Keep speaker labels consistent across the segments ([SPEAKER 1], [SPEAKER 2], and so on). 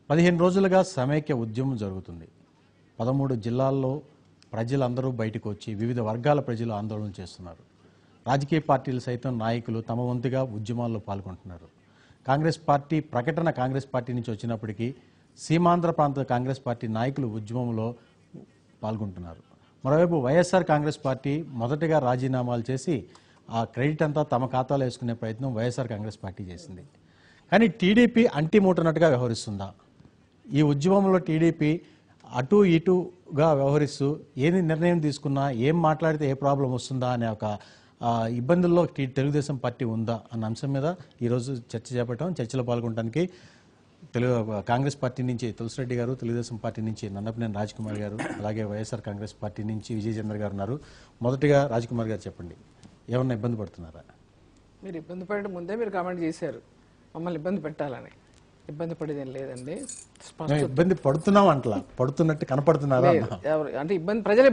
[SPEAKER 1] 15 రోజులుగా సమైక్య ఉద్యమం జరుగుతుంది. 13 జిల్లాల్లో ప్రజలందరూ బయటకు వచ్చి వివిధ వర్గాల ప్రజలు ఆందోళన చేస్తున్నారు. రాజకీయ పార్టీలు సైతం నాయకులు తమ వంతుగా ఉద్యమాల్లో పాల్గొంటున్నారు. కాంగ్రెస్ పార్టీ నుంచి వచ్చినప్పటికీ సీమాంధ్ర ప్రాంత కాంగ్రెస్ పార్టీ నాయకులు ఉద్యమంలో పాల్గొంటున్నారు. మరోవైపు వైఎస్ఆర్ కాంగ్రెస్ పార్టీ మొదటగా రాజీనామాలు చేసి ఆ క్రెడిట్ అంతా తమ ఖాతాలో వేసుకునే ప్రయత్నం వైఎస్ఆర్ కాంగ్రెస్ పార్టీ చేసింది. కానీ టీడీపీ అంటిముట్టనట్టుగా వ్యవహరిస్తుందా? ఈ ఉద్యమంలో టీడీపీ అటు ఇటుగా వ్యవహరిస్తూ ఏది నిర్ణయం తీసుకున్నా, ఏం మాట్లాడితే ఏ ప్రాబ్లం వస్తుందా అనే ఒక ఇబ్బందుల్లో తెలుగుదేశం పార్టీ ఉందా అన్న అంశం మీద ఈరోజు చర్చ చేపట్టాం. చర్చలో పాల్గొనడానికి కాంగ్రెస్ పార్టీ నుంచి తులసిరెడ్డి గారు, తెలుగుదేశం పార్టీ నుంచి నన్నపనేని రాజ్కుమార్ గారు, అలాగే వైఎస్ఆర్ కాంగ్రెస్ పార్టీ నుంచి విజయచంద్ర గారు ఉన్నారు. మొదటిగా రాజ్కుమార్ గారు చెప్పండి, ఏమన్నా ఇబ్బంది పడుతున్నారా?
[SPEAKER 2] మీరు ఇబ్బంది పడే ముందే మీరు కామెంట్ చేశారు మమ్మల్ని ఇబ్బంది పెట్టాలని. ఇబ్బంది పడేదేం లేదండి.
[SPEAKER 1] ఇబ్బంది పడుతున్నాం అంటలా, పడుతున్నట్టు కనపడుతున్నారా?
[SPEAKER 2] అంటే ప్రజలు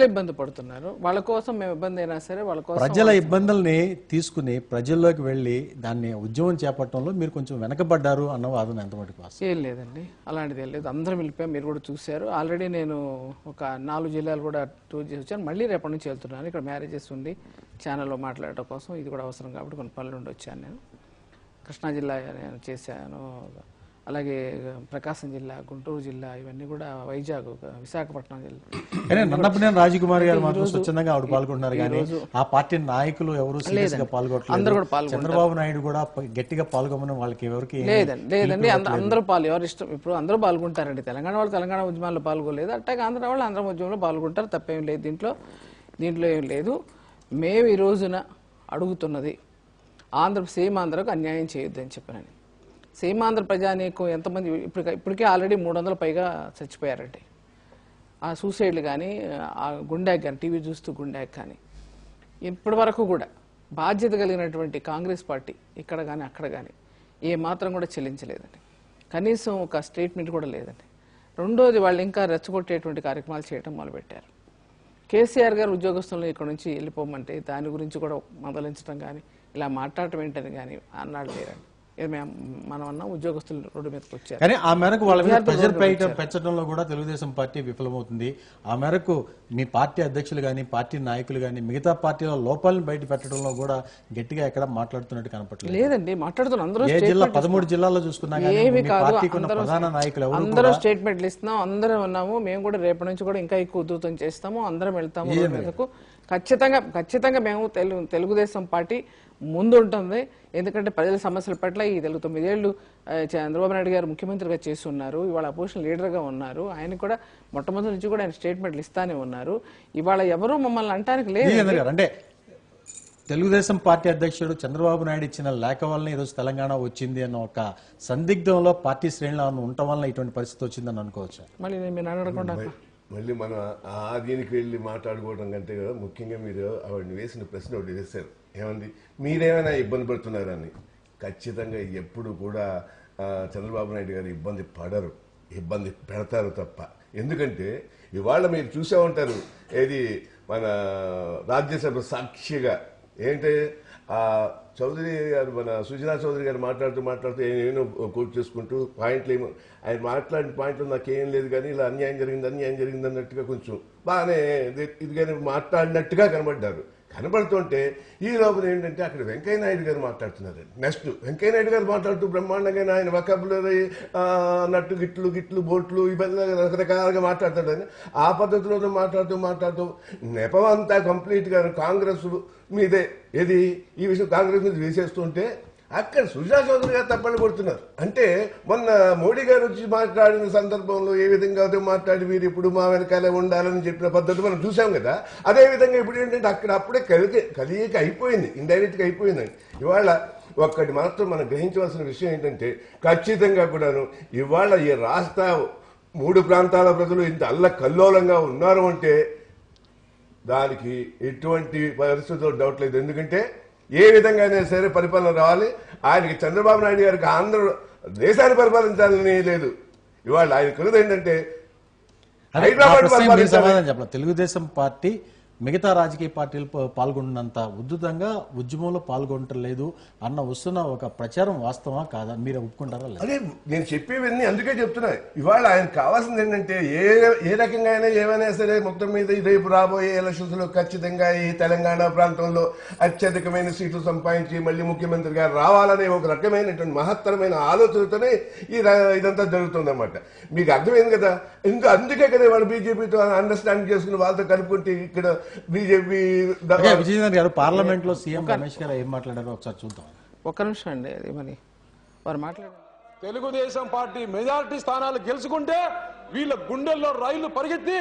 [SPEAKER 2] ఇబ్బంది పడుతున్నారు. వాళ్ళ కోసం మేము ఇబ్బంది అయినా సరే వాళ్ళ కోసం
[SPEAKER 1] ప్రజల ఇబ్బందుల్ని తీసుకుని ప్రజల్లోకి వెళ్ళి దాన్ని ఉద్యమం చేపట్టడంలో మీరు కొంచెం వెనకబడ్డారు అన్న వాదన ఎంతమటుకు?
[SPEAKER 2] ఏం లేదండి, అలాంటిది ఏం లేదు. అందరం వెళ్ళిపోయాం, మీరు కూడా చూశారు. ఆల్రెడీ నేను ఒక 4 జిల్లాలు కూడా టూర్ చేసి వచ్చాను. మళ్ళీ రేపటి నుంచి వెళ్తున్నాను. ఇక్కడ మ్యారేజెస్ ఉంది, ఛానల్లో మాట్లాడటం కోసం ఇది కూడా అవసరం కాబట్టి కొన్ని పనులు ఉండి వచ్చాను. నేను కృష్ణా జిల్లా నేను చేశాను, అలాగే ప్రకాశం జిల్లా, గుంటూరు జిల్లా, ఇవన్నీ కూడా వైజాగ్, విశాఖపట్నం జిల్లా.
[SPEAKER 1] నన్నపనేని రాజ్కుమార్ గారు మాత్రం స్వచ్ఛందంగా ఆవిడ పాల్గొంటున్నారు. కానీ ఆ పార్టీ నాయకులు ఎవరు పాల్గొనట్లేదు. చంద్రబాబు నాయుడు కూడా గట్టిగా పాల్గొమని వాళ్ళకి ఎవరికి
[SPEAKER 2] లేదండి. అందరూ ఎవరు ఇష్టం ఇప్పుడు అందరూ పాల్గొంటారండి. తెలంగాణ వాళ్ళు తెలంగాణ ఉద్యమాల్లో పాల్గొలేదు, అట్టాగే ఆంధ్ర వాళ్ళు ఆంధ్ర ఉద్యమంలో పాల్గొంటారు. తప్పేం లేదు, దీంట్లో ఏం లేదు. మేము ఈ రోజున అడుగుతున్నది సీమాంధ్రకు అన్యాయం చేయొద్దని చెప్పానని. సీమాంధ్ర ప్రజానీకం ఎంతమంది ఇప్పటికే ఆల్రెడీ 300 పైగా చచ్చిపోయారండి. ఆ సూసైడ్లు కానీ, ఆ గుండెకి కానీ, టీవీ చూస్తూ గుండెకి కానీ, ఇప్పటి వరకు కూడా బాధ్యత కలిగినటువంటి కాంగ్రెస్ పార్టీ ఇక్కడ కానీ అక్కడ కానీ ఏ మాత్రం కూడా చెల్లించలేదండి. కనీసం ఒక స్టేట్మెంట్ కూడా లేదండి. రెండోది, వాళ్ళు ఇంకా రెచ్చగొట్టేటువంటి కార్యక్రమాలు చేయడం మొదలుపెట్టారు. కేసీఆర్ గారు ఉద్యోగస్తులను ఇక్కడ నుంచి వెళ్ళిపోమంటే దాని గురించి కూడా మందలించడం కానీ, ఇలా మాట్లాడటం ఏంటని కానీ అన్నాడు లేరండి. మనం అన్నా ఉద్యోగస్తులు రోడ్డు మీదకి వచ్చారు.
[SPEAKER 1] కానీ ఆ మేరకు వాళ్ళ మీద ప్రెజర్ పెంచడంలో కూడా తెలుగుదేశం పార్టీ విఫలమవుతుంది. ఆ మేరకు మీ పార్టీ అధ్యక్షులు కానీ, పార్టీ నాయకులు కానీ మిగతా పార్టీల లోపాలను బయట పెట్టడంలో కూడా గట్టిగా ఎక్కడ మాట్లాడుతున్నట్టు కనపట్లేదు.
[SPEAKER 2] లేదండి, మాట్లాడుతున్నారు. అందరూ
[SPEAKER 1] 13 జిల్లాల్లో చూసుకున్నా
[SPEAKER 2] ఏమి కాదు,
[SPEAKER 1] ప్రధాన నాయకులు
[SPEAKER 2] అందరూ స్టేట్మెంట్లు ఇస్తున్నాం, అందరం ఉన్నాము. మేము కూడా రేపటి నుంచి కూడా ఇంకా ఎక్కువ ఉధృతం చేస్తాము, అందరం వెళ్తాము మీదకు. ఖచ్చితంగా మేము తెలుగుదేశం పార్టీ ముందుంటుంది. ఎందుకంటే ప్రజల సమస్యల పట్ల ఈ 9 ఏళ్లు చంద్రబాబు నాయుడు గారు ముఖ్యమంత్రిగా చేసి ఉన్నారు. ఇవాళ అపోజిషన్ లీడర్గా ఉన్నారు. ఆయన కూడా మొట్టమొదటి నుంచి కూడా ఆయన స్టేట్మెంట్లు ఇస్తానే ఉన్నారు. ఇవాళ ఎవరూ మమ్మల్ని అంటానికి లేదు.
[SPEAKER 1] అంటే తెలుగుదేశం పార్టీ అధ్యక్షుడు చంద్రబాబు నాయుడు ఇచ్చిన లేఖ వలన ఈరోజు తెలంగాణ వచ్చింది అన్న ఒక సందిగ్ధంలో పార్టీ శ్రేణులు ఉండటం వలన ఇటువంటి పరిస్థితి వచ్చిందని అనుకోవచ్చు.
[SPEAKER 3] మళ్ళీ మనం ఆ దీనికి వెళ్ళి మాట్లాడుకోవడం కంటే కూడా ముఖ్యంగా మీరు ఆవిడని వేసిన ప్రశ్న ఒకటి వేశారు. ఏమంది, మీరేమైనా ఇబ్బంది పడుతున్నారని. ఖచ్చితంగా ఎప్పుడు కూడా చంద్రబాబు నాయుడు గారు ఇబ్బంది పడరు, ఇబ్బంది పెడతారు తప్ప. ఎందుకంటే ఇవాళ మీరు చూసే ఉంటారు, ఏది మన రాజ్యసభ సాక్షిగా ఏంటంటే చౌదరి గారు, మన సుజనా చౌదరి గారు మాట్లాడుతూ ఏమో కోట్ చేసుకుంటూ పాయింట్లు ఏమో ఆయన మాట్లాడిన పాయింట్లు నాకేం లేదు కానీ ఇలా అన్యాయం జరిగింది అన్నట్టుగా కొంచెం బాగానే ఇదిగానే మాట్లాడినట్టుగా కనబడుతుంటే ఈ లోపల ఏంటంటే అక్కడ వెంకయ్యనాయుడు గారు మాట్లాడుతున్నారు. నెక్స్ట్ వెంకయ్యనాయుడు గారు మాట్లాడుతూ బ్రహ్మాండంగా ఆయన వకబులరీ నట్టు గిట్లు బోట్లు ఇవన్నీ రకరకాలుగా మాట్లాడతాడని ఆ పద్ధతిలో మాట్లాడుతూ నెపం అంతా కంప్లీట్గా కాంగ్రెస్ మీదే ఏది ఈ విషయం కాంగ్రెస్ మీద వేసేస్తుంటే అక్కడ సుజనా చౌదరి గారు తప్పని కొడుతున్నారు. అంటే మొన్న మోడీ గారు వచ్చి మాట్లాడిన సందర్భంలో ఏ విధంగా మాట్లాడి మీరు ఇప్పుడు మా వెనకాలే ఉండాలని చెప్పిన పద్ధతి మనం చూసాం కదా. అదేవిధంగా ఇప్పుడు ఏంటంటే అక్కడ అప్పుడే కలియక అయిపోయింది, ఇండైరెక్ట్గా అయిపోయిందండి. ఇవాళ ఒక్కటి మాత్రం మనం గ్రహించవలసిన విషయం ఏంటంటే ఖచ్చితంగా కూడాను ఇవాళ ఈ రాష్ట్ర 3 ప్రాంతాల ప్రజలు ఇంత అల్లకల్లోలంగా ఉన్నారు అంటే దానికి ఎటువంటి పరిస్థితుల్లో డౌట్ లేదు. ఎందుకంటే ఏ విధంగా అయినా సరే పరిపాలన రావాలి. ఆయనకి చంద్రబాబు నాయుడు గారికి ఆంధ్ర దేశాన్ని పరిపాలించాలని లేదు. ఇవాళ ఆయన కుదరదు ఏంటంటే
[SPEAKER 1] హైదరాబాద్. తెలుగుదేశం పార్టీ మిగతా రాజకీయ పార్టీలు పాల్గొన్నంత ఉద్ధృతంగా ఉద్యమంలో పాల్గొనట్లేదు అన్న వస్తున్న ఒక ప్రచారం వాస్తవా కాదా, మీరు ఒప్పుకుంటారా లేదా?
[SPEAKER 3] అదే నేను చెప్పేవన్నీ అందుకే చెప్తున్నా. ఇవాళ ఆయన కావాల్సింది ఏంటంటే ఏ రకంగా అయినా ఏమైనా సరే మొత్తం మీద రేపు రాబోయే ఎలక్షన్స్ లో ఖచ్చితంగా ఈ తెలంగాణ ప్రాంతంలో అత్యధికమైన సీట్లు సంపాదించి మళ్ళీ ముఖ్యమంత్రి గారు రావాలనే ఒక రకమైనటువంటి మహత్తరమైన ఆలోచనతోనే ఇదంతా జరుగుతుందన్నమాట. మీకు అర్థమైంది కదా. అందుకే కదా వాళ్ళు బీజేపీతో అండర్స్టాండింగ్ చేసుకుని వాళ్ళతో కలుపుకుంటే ఇక్కడ బీజేపీ
[SPEAKER 1] విజయనగర్ గారు పార్లమెంట్ లో సీఎం రమేష్ గారు ఏం మాట్లాడారో ఒకసారి చూద్దాం.
[SPEAKER 2] ఒక్క నిమిషం అండి, అది మరి వారు మాట్లాడారు.
[SPEAKER 4] తెలుగుదేశం పార్టీ మెజారిటీ స్థానాలు గెలుచుకుంటే వీళ్ళ గుండెల్లో రైళ్లు పరిగెత్తి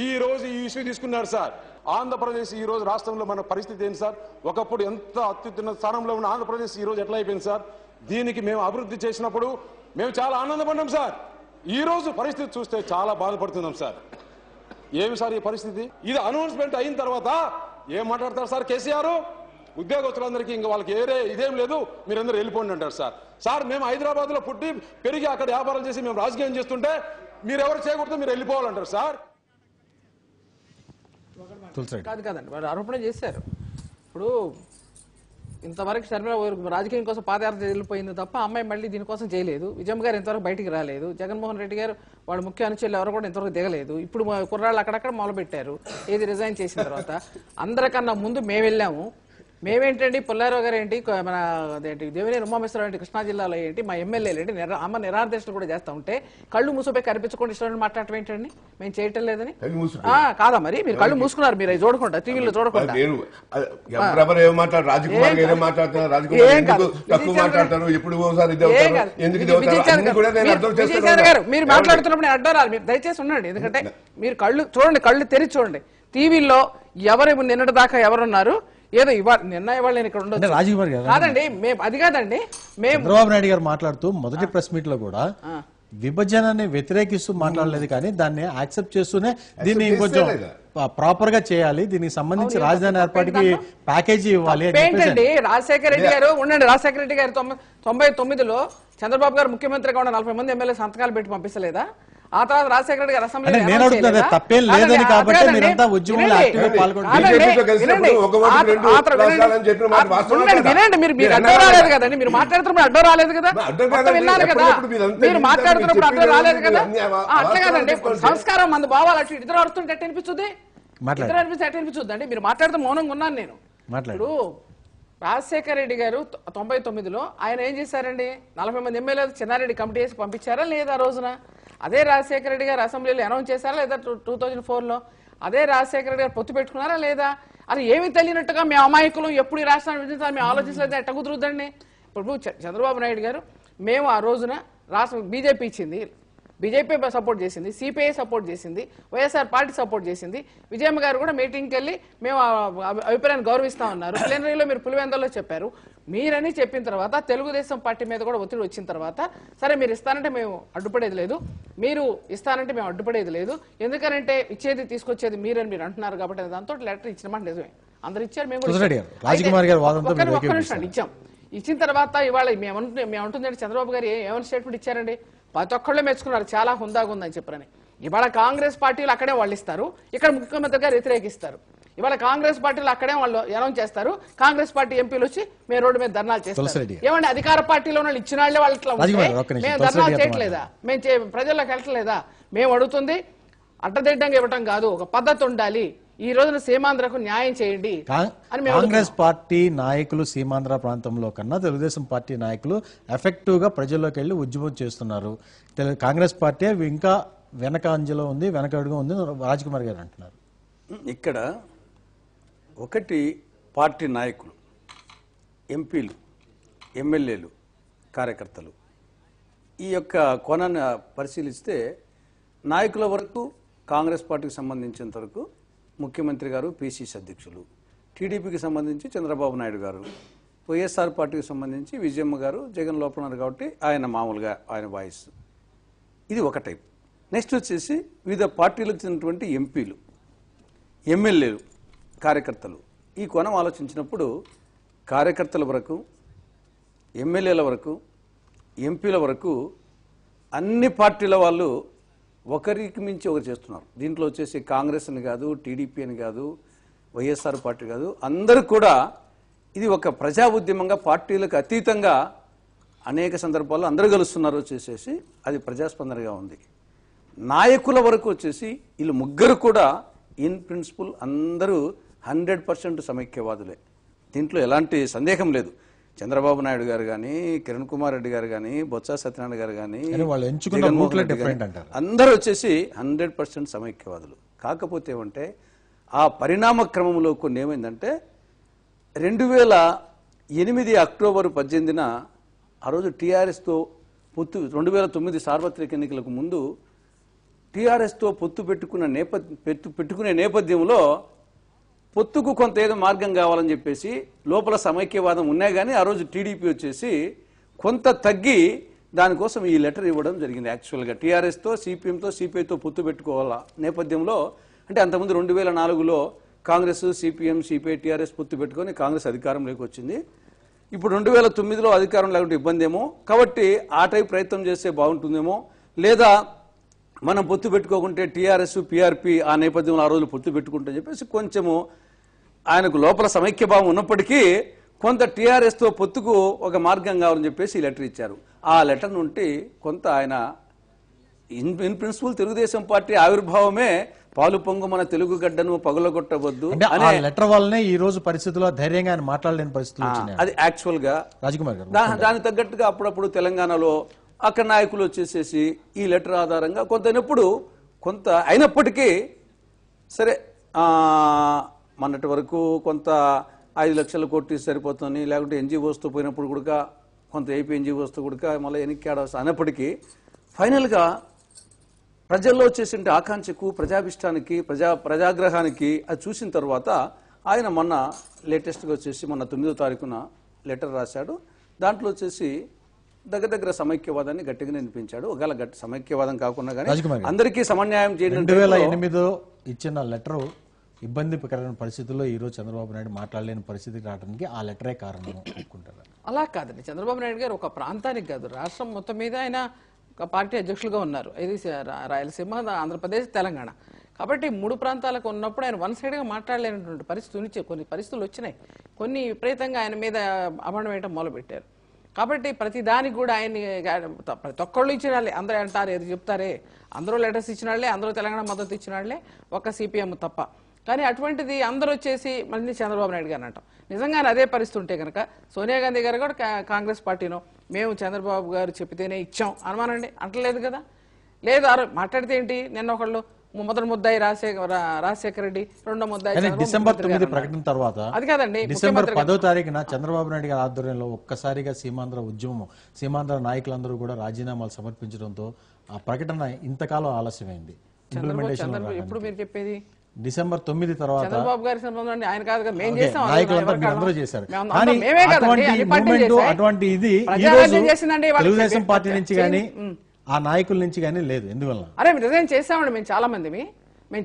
[SPEAKER 4] ఈ రోజు ఈ ఇష్యూ తీసుకున్నారు సార్. ఆంధ్రప్రదేశ్ ఈ రోజు రాష్ట్రంలో మన పరిస్థితి ఏంటి సార్? ఒకప్పుడు ఎంత అత్యున్నత స్థానంలో ఉన్న ఆంధ్రప్రదేశ్ ఈ రోజు ఎట్లా అయిపోయింది సార్? దీనికి మేము అభివృద్ధి చేసినప్పుడు మేము చాలా ఆనందపడ్డాం సార్. ఈ రోజు పరిస్థితి చూస్తే చాలా బాధపడుతున్నాం సార్. ఏమి సార్ ఈ పరిస్థితి? ఇది అనౌన్స్మెంట్ అయిన తర్వాత ఏం మాట్లాడతారు సార్ కేసీఆర్? ఉద్యోగస్తులందరికీ ఇంకా వాళ్ళకి ఇదేం లేదు, మీరందరూ వెళ్ళిపోండి అంటారు సార్. సార్ మేము హైదరాబాద్ లో పుట్టి పెరిగి అక్కడ వ్యాపారం చేసి మేము రాజకీయం చేస్తుంటే మీరెవరు చేయకూడదు, మీరు వెళ్ళిపోవాలంటారు సార్.
[SPEAKER 2] కాదండి, వారు ఆరోపణ చేశారు. ఇప్పుడు ఇంతవరకు శర్మిల రాజకీయం కోసం పాదయాత్ర వెళ్ళిపోయింది తప్ప అమ్మాయి మళ్ళీ దీనికోసం చేయలేదు. విజయమ్మ గారు ఇంతవరకు బయటికి రాలేదు. జగన్మోహన్ రెడ్డి గారు వాళ్ళ ముఖ్య అనుచరులు ఎవరు కూడా ఇంతవరకు దిగలేదు. ఇప్పుడు కుర్రాళ్ళు అక్కడక్కడ మొదలు పెట్టారు. ఏది రిజైన్ చేసిన తర్వాత అందరికన్నా ముందు మేము వెళ్ళాము. మేమేంటండి, పుల్లారావు గారు ఏంటి, మన అదేంటి దేవినేని ఉమామేశ్వరరావు ఏంటి, కృష్ణా జిల్లాలో ఏంటి, మా ఎమ్మెల్యేలు ఏంటి, అమ్మ నిరాదేశాలు కూడా చేస్తా ఉంటే కళ్ళు మూసుపోయి కనిపించుకోండి ఇష్టం మాట్లాడటం ఏంటండి? మేము చేయటం లేదని కాదా? మరి మీరు కళ్ళు మూసుకున్నారు, మీరు అవి చూడకుండా టీవీలో చూడకుండా. విజయసాయి గారు మీరు మాట్లాడుతున్నప్పుడు నేను అడ్డం రాలి, మీరు దయచేసి ఉండండి. ఎందుకంటే మీరు కళ్ళు చూడండి, కళ్ళు తెరిచి చూడండి. టీవీలో ఎవరు నిన్నటి దాకా ఎవరున్నారు, ఏదో నిన్న ఇవాళ నేను ఇక్కడ ఉండదు కాదండి. మేము అది కాదండి, మేము
[SPEAKER 1] చంద్రబాబు నాయుడు గారు మాట్లాడుతూ మొదటి ప్రెస్ మీట్ లో కూడా విభజనని వ్యతిరేకిస్తూ మాట్లాడలేదు, కానీ దాన్ని యాక్సెప్ట్ చేస్తూనే దీన్ని ఇంకొంచెం ప్రాపర్ గా చేయాలి, దీనికి సంబంధించి రాజధాని ఏర్పాటుకి ప్యాకేజీ ఇవ్వాలి
[SPEAKER 2] ఏంటండి. రాజశేఖర రెడ్డి గారు ఉండండి, రాజశేఖర రెడ్డి గారు 99లో చంద్రబాబు గారు ముఖ్యమంత్రిగా ఉన్న 40 మంది ఎమ్మెల్యే సంతకాలు పెట్టి పంపించలేదా? ఆ తర్వాత రాజశేఖర రెడ్డి గారు అసెంబ్లీ
[SPEAKER 1] తప్పేం లేదని కాబట్టి మీరంతా ఉద్యమంలో యాక్టివ్ గా పాల్గొంటున్నారు.
[SPEAKER 2] వినండి, మీరు అడ్డం రాలేదు కదండి, మీరు మాట్లాడుతున్నప్పుడు అడ్డం రాలేదు కదా, విన్నారు కదా, మీరు మాట్లాడుతున్నప్పుడు అడ్డం రాలేదు కదా. అట్లా కాదండి, సంస్కారం మంది బావాలు అటు ఇద్దరు అడుతుంటే ఎట్ట అనిపిస్తుంది, ఇద్దరు అనిపిస్తే ఎట్ట అనిపిస్తుంది అండి? మీరు మాట్లాడుతూ మౌనంగా ఉన్నాను నేను. ఇప్పుడు రాజశేఖర రెడ్డి గారు 99లో ఆయన ఏం చేశారండి? 40 మంది ఎమ్మెల్యేలు చిన్నారెడ్డి కమిటీ వేసి పంపించారా లేదా? ఆ రోజున అదే రాజశేఖర రెడ్డి గారు అసెంబ్లీలో అనౌన్స్ చేశారా లేదా? 2004లో అదే రాజశేఖర రెడ్డి గారు పొత్తు పెట్టుకున్నారా లేదా? అది ఏమీ తెలియనట్టుగా మేము అమాయకులు ఎప్పుడు ఈ రాష్ట్రాన్ని విధించాలి మేము ఆలోచించలేదు, ఎట్ట కుదురుద్దండి? ఇప్పుడు చంద్రబాబు నాయుడు గారు మేము ఆ రోజున రాష్ట్రం బీజేపీ ఇచ్చింది, బీజేపీ సపోర్ట్ చేసింది, సిపిఐ సపోర్ట్ చేసింది, వైఎస్ఆర్ పార్టీ సపోర్ట్ చేసింది. విజయమ్మ గారు కూడా మీటింగ్కి వెళ్ళి మేము అభిప్రాయాన్ని గౌరవిస్తా ఉన్నారు. ప్లీనరీలో మీరు పులివెందులో చెప్పారు. మీరని చెప్పిన తర్వాత తెలుగుదేశం పార్టీ మీద కూడా ఒత్తిడి వచ్చిన తర్వాత సరే మీరు ఇస్తానంటే మేము అడ్డుపడేది లేదు, మీరు ఇస్తానంటే మేము అడ్డుపడేది లేదు, ఎందుకనంటే ఇచ్చేది తీసుకొచ్చేది మీరని మీరు అంటున్నారు కాబట్టి దాంతో లెటర్ ఇచ్చిన మాట నిజమే, అందరు ఇచ్చారు. మేము ఒక్క నిమిషం ఇచ్చాం. ఇచ్చిన తర్వాత ఇవాళ మేము అంటుందంటే చంద్రబాబు గారు ఏమైనా స్టేట్మెంట్ ఇచ్చారండి? ప్రతి ఒక్కళ్ళు మెచ్చుకున్నారు, చాలా హుందాగా ఉందని చెప్పారని. ఇవాళ కాంగ్రెస్ పార్టీలు అక్కడే వాళ్ళు ఇస్తారు, ఇక్కడ ముఖ్యమంత్రి గారు వ్యతిరేకిస్తారు. ఇవాళ కాంగ్రెస్ పార్టీలు అక్కడే వాళ్ళు అనౌన్స్ చేస్తారు, కాంగ్రెస్ పార్టీ ఎంపీలు వచ్చి మేము రోడ్డు మీద ధర్నాలు చేస్తారు. ఏమంటే అధికార పార్టీలో వాళ్ళు ఇచ్చిన వాళ్ళే వాళ్ళ మేము ధర్నాలు చేయట్లేదా? మేము ప్రజల్లోకి వెళ్ళట్లేదా? మేము అడుగుతుంది అడ్డదిడ్డంగా ఇవ్వటం కాదు, ఒక పద్ధతి ఉండాలి. ఈ రోజున సీమాంధ్రకు న్యాయం చేయండి అని
[SPEAKER 1] కాంగ్రెస్ పార్టీ నాయకులు సీమాంధ్ర ప్రాంతంలో కన్నా తెలుగుదేశం పార్టీ నాయకులు ఎఫెక్టివ్ గా ప్రజల్లోకి వెళ్లి ఉద్యమం చేస్తున్నారు. కాంగ్రెస్ పార్టీ ఇంకా వెనక అంజలో ఉంది, వెనక అడుగు ఉంది రాజ్కుమార్ గారు అంటున్నారు.
[SPEAKER 5] ఇక్కడ ఒకటి పార్టీ నాయకులు, ఎంపీలు, ఎమ్మెల్యేలు, కార్యకర్తలు ఈ యొక్క కోణాన్ని పరిశీలిస్తే నాయకుల వరకు కాంగ్రెస్ పార్టీకి సంబంధించినంత వరకు ముఖ్యమంత్రి గారు, పిసిసి అధ్యక్షులు, టీడీపీకి సంబంధించి చంద్రబాబు నాయుడు గారు, వైఎస్ఆర్ పార్టీకి సంబంధించి విజయమ్మ గారు, జగన్ లోపన్నారు కాబట్టి ఆయన మామూలుగా ఆయన వాయిస్, ఇది ఒక టైప్. నెక్స్ట్ వచ్చేసి వివిధ పార్టీలకు చెందినటువంటి ఎంపీలు, ఎమ్మెల్యేలు, కార్యకర్తలు. ఈ కోణం ఆలోచించినప్పుడు కార్యకర్తల వరకు, ఎమ్మెల్యేల వరకు, ఎంపీల వరకు అన్ని పార్టీల వాళ్ళు ఒకరికి మించి ఒకరు చేస్తున్నారు. దీంట్లో వచ్చేసి కాంగ్రెస్ అని కాదు, టీడీపీ అని కాదు, వైఎస్ఆర్ పార్టీ కాదు, అందరూ కూడా ఇది ఒక ప్రజా ఉద్యమంగా పార్టీలకు అతీతంగా అనేక సందర్భాల్లో అందరూ కలుస్తున్నారు చేసేసి అది ప్రజాస్పందనగా ఉంది. నాయకుల వరకు వచ్చేసి వీళ్ళు ముగ్గురు కూడా ఇన్ ప్రిన్సిపల్ అందరూ 100% సమైక్యవాదులే. దీంట్లో ఎలాంటి సందేహం లేదు. చంద్రబాబు నాయుడు గారు కానీ, కిరణ్ కుమార్ రెడ్డి గారు కానీ, బొత్స సత్యనారాయణ గారు కానీ,
[SPEAKER 1] వాళ్ళు ఎంచుకున్న రూట్లే డిఫరెంట్ అంటారు.
[SPEAKER 5] అందరూ వచ్చేసి 100% సమైక్యవాదులు. కాకపోతే ఏమంటే ఆ పరిణామ క్రమంలో కొన్ని ఏమైందంటే 2008 అక్టోబర్ 18న ఆ రోజు టీఆర్ఎస్తో పొత్తు, 2009 సార్వత్రిక ఎన్నికలకు ముందు టీఆర్ఎస్తో పొత్తు పెట్టుకునే నేపథ్యంలో పొత్తుకు కొంత ఏదో మార్గం కావాలని చెప్పేసి లోపల సమైక్యవాదం ఉన్నాయి. కానీ ఆ రోజు టీడీపీ వచ్చేసి కొంత తగ్గి దానికోసం ఈ లెటర్ ఇవ్వడం జరిగింది. యాక్చువల్గా టీఆర్ఎస్తో, సిపిఎంతో, సిపిఐతో పొత్తు పెట్టుకోవాల నేపథ్యంలో, అంటే అంతకుముందు 2004లో కాంగ్రెస్, సిపిఎం, సిపిఐ, టీఆర్ఎస్ పొత్తు పెట్టుకొని కాంగ్రెస్ అధికారంలోకి వచ్చింది. ఇప్పుడు 2009లో అధికారం లేకుంటే ఇబ్బంది ఏమో, కాబట్టి ఆ టైప్ ప్రయత్నం చేస్తే బాగుంటుందేమో, లేదా మనం పొత్తు పెట్టుకోకుంటే టీఆర్ఎస్, పీఆర్పీ ఆ నేపథ్యంలో ఆ రోజు పొత్తు పెట్టుకుంటే చెప్పేసి కొంచెము ఆయనకు లోపల సమైక్యభావం ఉన్నప్పటికీ కొంత టీఆర్ఎస్తో పొత్తుకు ఒక మార్గం కావాలని చెప్పేసి ఈ లెటర్ ఇచ్చారు. ఆ లెటర్ నుండి కొంత ఆయన ఇన్ ప్రిన్సిపల్ తెలుగుదేశం పార్టీ ఆవిర్భావమే పాలు పొంగు మన తెలుగు గడ్డను పగలగొట్టవద్దు
[SPEAKER 1] అనే లెటర్ వల్లనే ఈ రోజు పరిస్థితుల్లో ధైర్యంగా ఆయన మాట్లాడలేని పరిస్థితులు వచ్చినాయి.
[SPEAKER 5] అది యాక్చువల్ గా
[SPEAKER 1] రాజకుమార్ గారు
[SPEAKER 5] దానికి తగ్గట్టుగా అప్పుడప్పుడు తెలంగాణలో అక్కడ నాయకులు వచ్చేసేసి ఈ లెటర్ ఆధారంగా కొంత అయినప్పటికీ సరే మొన్నటి వరకు కొంత 5 లక్షల కోట్లు సరిపోతుంది, లేకుంటే ఎన్జిఓస్తో పోయినప్పుడు కూడా కొంత ఏపీ ఎన్జిఓస్తో కూడా మళ్ళీ ఎన్నికాడ అన్నప్పటికీ ఫైనల్గా ప్రజల్లో వచ్చేసింటే ఆకాంక్షకు, ప్రజాభిష్టానికి, ప్రజాగ్రహానికి అది చూసిన తర్వాత ఆయన మొన్న లేటెస్ట్గా వచ్చేసి మొన్న 9వ తారీఖున లెటర్ రాశాడు. దాంట్లో వచ్చేసి దగ్గర సమైక్యవాదాన్ని గట్టిగా వినిపించాడు. ఒకవేళ సమైక్యవాదం కాకుండా కానీ అందరికీ సమన్యాయం చేయడం
[SPEAKER 1] 2008లో ఇచ్చిన లెటర్ ఇబ్బందికరమైన పరిస్థితుల్లో ఈ రోజు చంద్రబాబు నాయుడు మాట్లాడలేని పరిస్థితికి రావడానికి ఆ లెటరే కారణం అనుకుంటారు.
[SPEAKER 2] అలా కాదండి, చంద్రబాబు నాయుడు గారు ఒక ప్రాంతానికి కాదు, రాష్ట్రం మొత్తం మీద ఆయన ఒక పార్టీ అధ్యక్షులుగా ఉన్నారు. ఇది రాయలసీమ, ఆంధ్రప్రదేశ్, తెలంగాణ. కాబట్టి 3 ప్రాంతాలకు ఉన్నప్పుడు ఆయన వన్ సైడ్గా మాట్లాడలేనటువంటి పరిస్థితి కొన్ని పరిస్థితులు వచ్చినాయి. కొన్ని విపరీతంగా ఆయన మీద అభండం వేయటం మొదలుపెట్టారు. కాబట్టి ప్రతి దానికి కూడా ఆయన్ని ప్రతి ఒక్కళ్ళు ఇచ్చిన వాళ్ళే, అందరూ అంటారు ఏది చెప్తారే, అందరూ లెటర్స్ ఇచ్చిన వాళ్ళే, అందరూ తెలంగాణ మద్దతు ఇచ్చిన వాళ్ళే, ఒక్క సిపిఎం తప్ప. కానీ అటువంటిది అందరూ వచ్చేసి మళ్ళీ చంద్రబాబు నాయుడు గారు అంటాం. నిజంగానే అదే పరిస్థితి ఉంటే కనుక సోనియా గాంధీ గారు కూడా కాంగ్రెస్ పార్టీనో మేము చంద్రబాబు గారు చెప్పితేనే ఇచ్చాం అనుమానండి అంటలేదు కదా. లేదు మాట్లాడితే ఏంటి, నిన్న ఒకళ్ళు మొదటి ముద్దాయి రాజశేఖర రెడ్డి, రెండో ముద్దాయి
[SPEAKER 1] డిసెంబర్ 9 ప్రకటన తర్వాత
[SPEAKER 2] అది కాదండి,
[SPEAKER 1] డిసెంబర్ 10వ తారీఖున చంద్రబాబు నాయుడు గారి ఆధ్వర్యంలో ఒక్కసారిగా సీమాంధ్ర ఉద్యమం, సీమాంధ్ర నాయకులందరూ కూడా రాజీనామాలు సమర్పించడంతో ఆ ప్రకటన ఇంతకాలం ఆలస్యమైంది.
[SPEAKER 2] ఇప్పుడు మీరు చెప్పేది
[SPEAKER 1] డిసెంబర్ 9 తర్వాత
[SPEAKER 2] చంద్రబాబు గారి సంబంధం ఆయన కాదు కదా, మేము చేసాం,
[SPEAKER 1] అందరూ చేశారు.
[SPEAKER 2] మేమే
[SPEAKER 1] అటువంటి ఇది తెలుగుదేశం పార్టీ నుంచి కానీ ఆ నాయకుల నుంచి కానీ లేదు. ఎందువల్ల
[SPEAKER 2] రిజైన్ చేసామండి మేము చాలా మంది. మేము